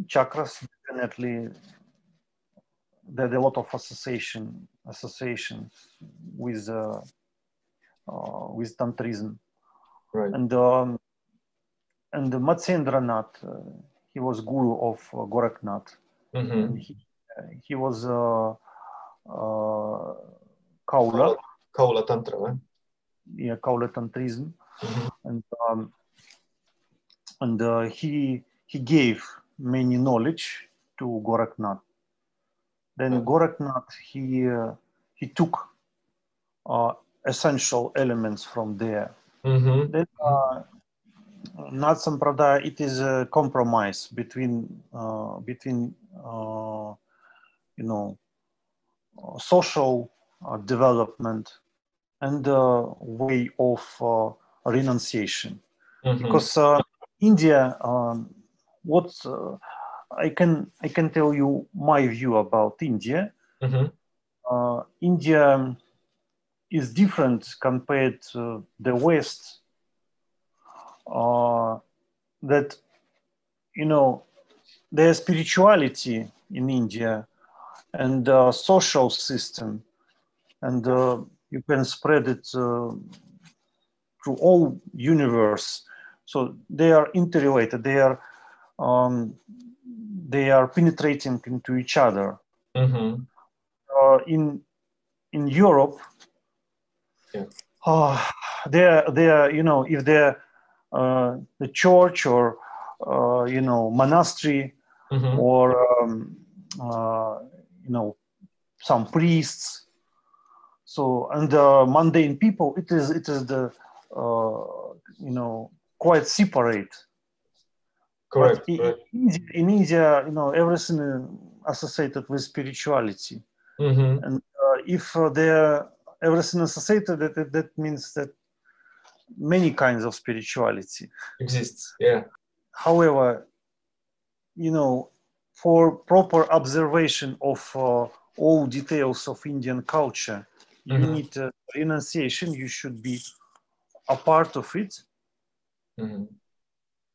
Chakras definitely, there's a lot of associations with Tantrism. Right. And Matsyendra Nath, he was guru of Gorakhnath, Mm-hmm. and he was Kaula, Kaula Tantra, right? yeah, Kaula Tantrism, Mm-hmm. and he gave many knowledge to Gorakhnath. Then Gorakhnath he took essential elements from there. Mm-hmm. Then Nath Sampradaya, it is a compromise between social development and way of renunciation. Mm-hmm. Because India, what I can tell you my view about India. Mm-hmm. India is different compared to the West. That there's spirituality in India and social system, and you can spread it through all universe. So they are interrelated. They are penetrating into each other. Mm-hmm. In Europe, Yeah. they are if they're the church or monastery, Mm-hmm. or some priests. So, and mundane people, it is the quite separate. But Correct. Correct. in India, everything is associated with spirituality. Mm-hmm. And if they're everything associated, that means that many kinds of spirituality Exists. Yeah. However, for proper observation of all details of Indian culture, you Mm-hmm. need renunciation. You should be a part of it. Mm-hmm.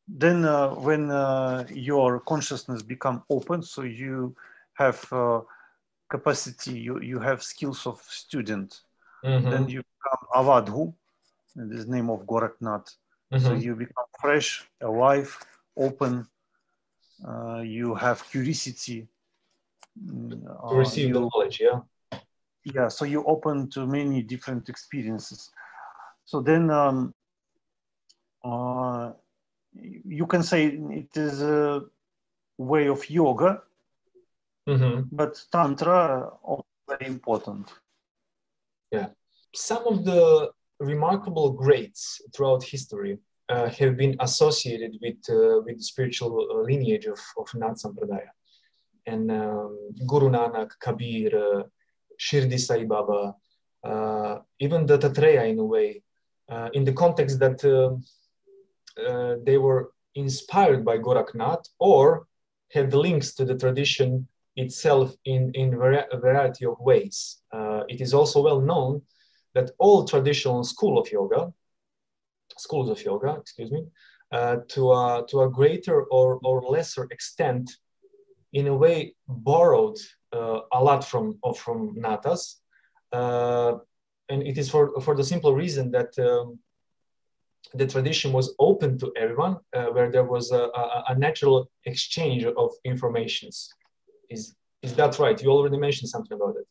Then when your consciousness become open, so you have capacity, you have skills of student, Mm-hmm. then you become avadhu, in the name of Gorakhnath. So Mm-hmm. you become fresh, alive, open, you have curiosity. To receive the knowledge, yeah. Yeah, so you open to many different experiences. So then you can say it is a way of yoga, but Tantra also very important. Yeah. Some of the remarkable greats throughout history have been associated with the spiritual lineage of Nat Sampradaya. And Guru Nanak, Kabir, Shirdi Sai Baba, even the Tatreya in a way, in the context that they were inspired by Goraknath or had links to the tradition itself in a variety of ways. It is also well known that all traditional schools of yoga, to a greater or lesser extent, in a way, borrowed a lot from Natas, and it is for the simple reason that the tradition was open to everyone, where there was a natural exchange of informations. Is that right? You already mentioned something about it.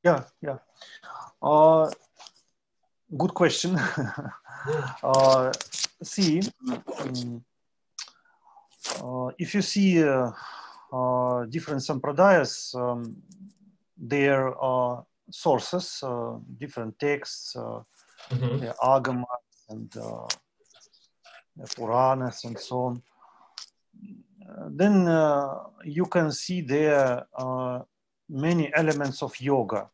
Yeah. Good question. See, if you see different sampradayas, their sources, different texts, the agamas and Puranas and so on, then you can see there many elements of yoga.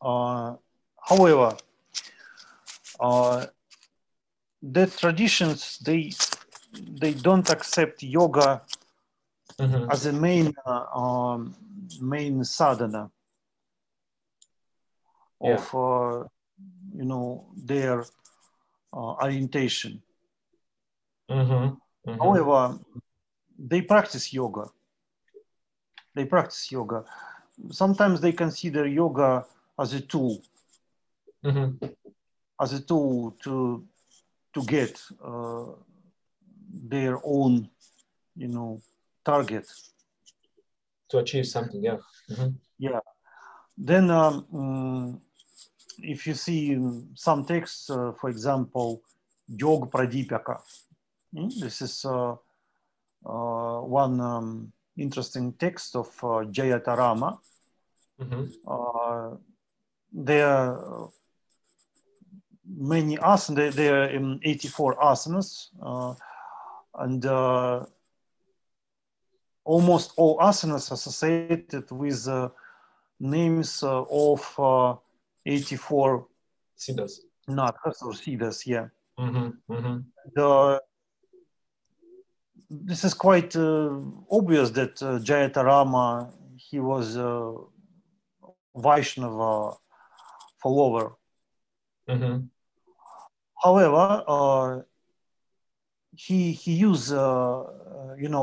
However, the traditions, they don't accept yoga as a main sadhana of their orientation. However, they practice yoga. Sometimes they consider yoga as a tool, to get their own, target. To achieve something, yeah. Yeah. Then, if you see some texts, for example, Yoga Pradipaka, this is one interesting text of Jayatarama. There are many asanas, there are 84 asanas, and almost all asanas associated with names of 84 siddhas. Natas or siddhas, yeah. This is quite obvious that Jayatarama, he was a Vaishnava follower. However, he used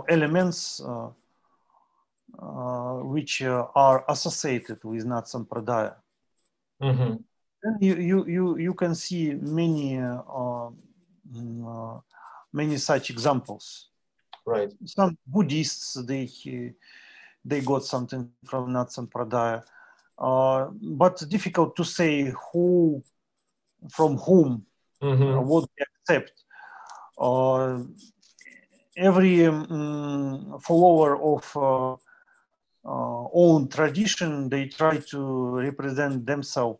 elements which are associated with Nat Sampradaya. And you can see many such examples. Right. Some Buddhists, they got something from Nat Sampradaya, but difficult to say from whom, what they accept. Every follower of own tradition, they try to represent themselves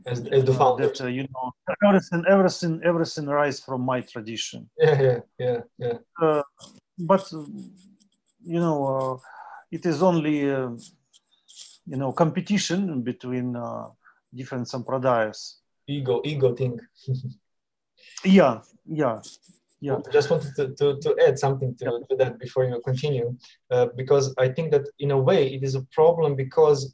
as the founders. That everything rises from my tradition. Yeah. But it is only competition between different sampradayas. Ego thing. Yeah. I just wanted to add something to that before you continue, because I think that in a way it is a problem because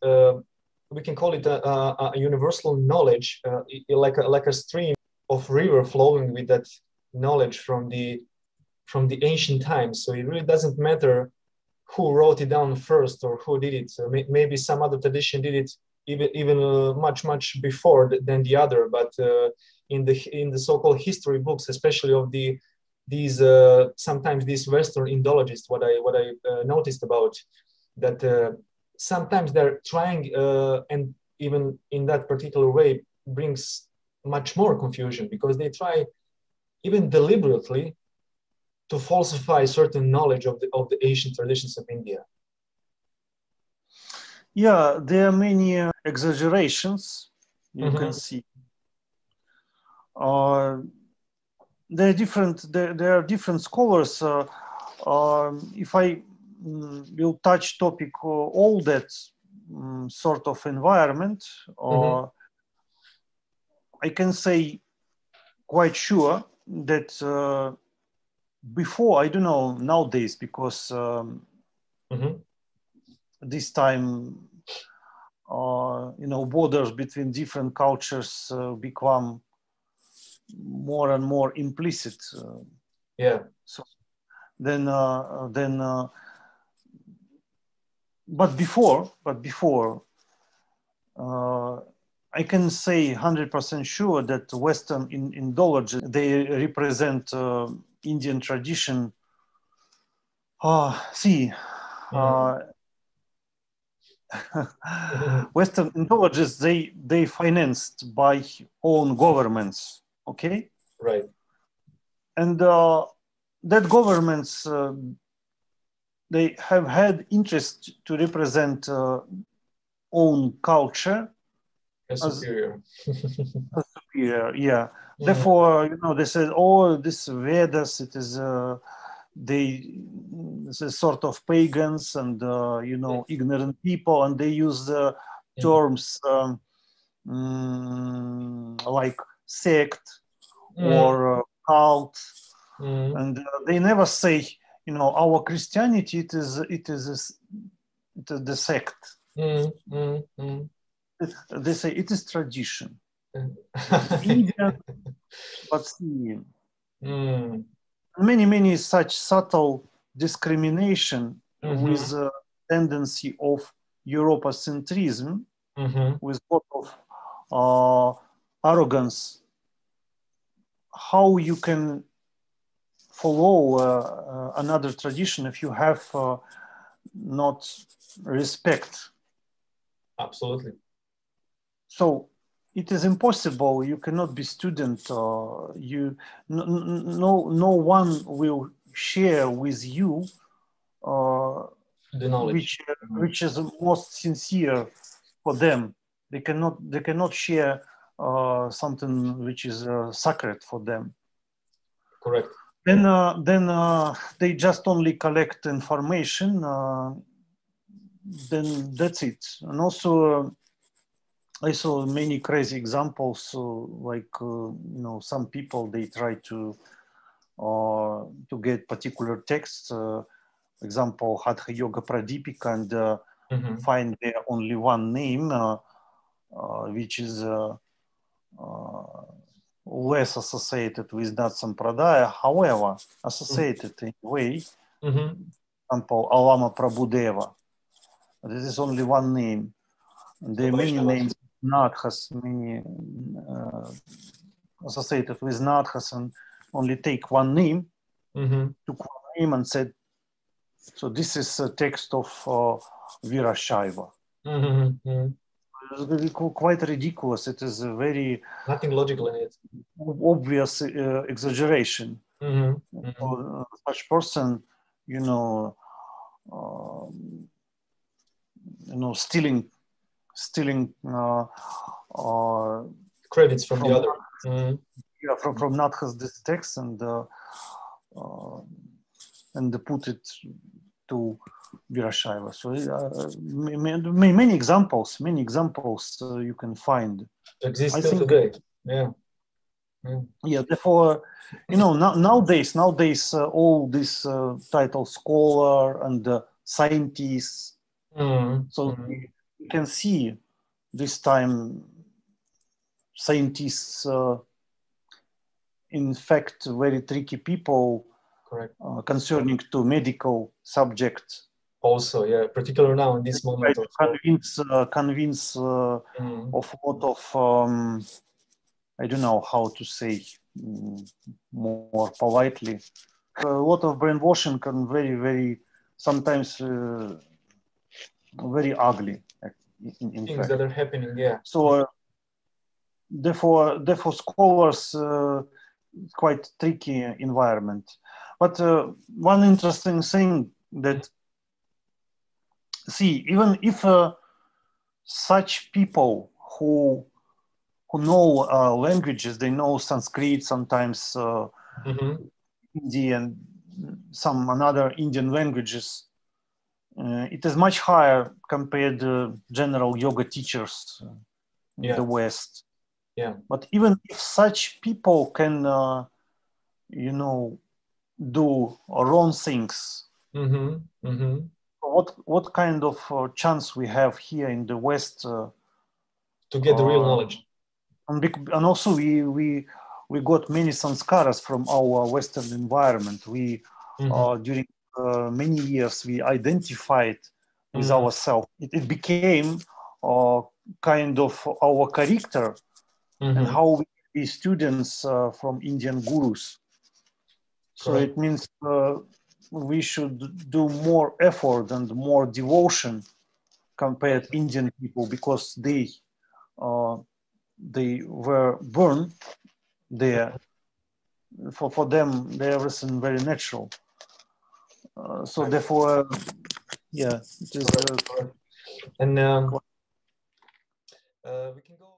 we can call it a universal knowledge, like a stream of river flowing with that knowledge from the ancient times. So it really doesn't matter who wrote it down first or who did it. So maybe some other tradition did it even much before than the other, but in the so-called history books, especially of these sometimes these Western Indologists, what I noticed about that sometimes they're trying and even in that particular way brings much more confusion, because they try even deliberately to falsify certain knowledge of the ancient traditions of India. Yeah, there are many exaggerations you can see. There are different scholars. If I will touch topic all that sort of environment, I can say quite sure that before, I don't know nowadays, because this time, borders between different cultures become more and more implicit. So but before, I can say 100% sure that Western Indology, they represent Indian tradition. Western Indologists, they financed by own governments, okay? Right. And that governments, they have had interest to represent own culture as superior. As superior, yeah. Therefore, they said, oh, this Vedas, it is this is sort of pagans and ignorant people, and they use terms like sect or cult, and they never say, our Christianity, it is the sect. They say it is tradition. Indian, but many such subtle discrimination with tendency of Europocentrism, with a lot of arrogance. How you can follow another tradition if you have not respect? Absolutely. So it is impossible. You cannot be student. No one will share with you the knowledge which is most sincere for them. They cannot share something which is sacred for them. Correct. Then they just only collect information. Then that's it. And also, I saw many crazy examples. Like some people, they try to get particular texts. Example, Hatha Yoga Pradipika, and find there only one name, which is less associated with that Sampradaya, however, associated in a way. Example, Alama Prabhudeva. This is only one name. There are many names, Nadhas, many associated with Nadhas, and only take one name, took one name and said, so this is a text of Virashaiva. It's quite ridiculous. It is a very nothing logical in it. Obvious exaggeration. Such person, stealing credits from the other. From Nadhas this text and put it to Virashaiva. So many examples you can find. Exist still today. Yeah. Therefore, nowadays all this title scholar and scientists. So you can see this time scientists, in fact, very tricky people. Correct. Concerning to medical subjects. Also, yeah, particularly now in this moment. Convince of a lot of I don't know how to say more politely. A lot of brainwashing and very sometimes very ugly. In Things fact, that are happening, yeah. so therefore scholars quite tricky environment. But one interesting thing that, see, even if such people who know languages, they know Sanskrit, sometimes Hindi and some another Indian languages, it is much higher compared to general yoga teachers in the West. Yeah. But even if such people can, you know, do wrong things, what kind of chance we have here in the West to get the real knowledge? And also we got many sanskaras from our Western environment. We during many years we identified with ourselves. It became kind of our character and how we be students from Indian gurus. So it means we should do more effort and more devotion compared to Indian people, because they were born there. For them, they everything very natural. So therefore, yeah, it is. And we can go.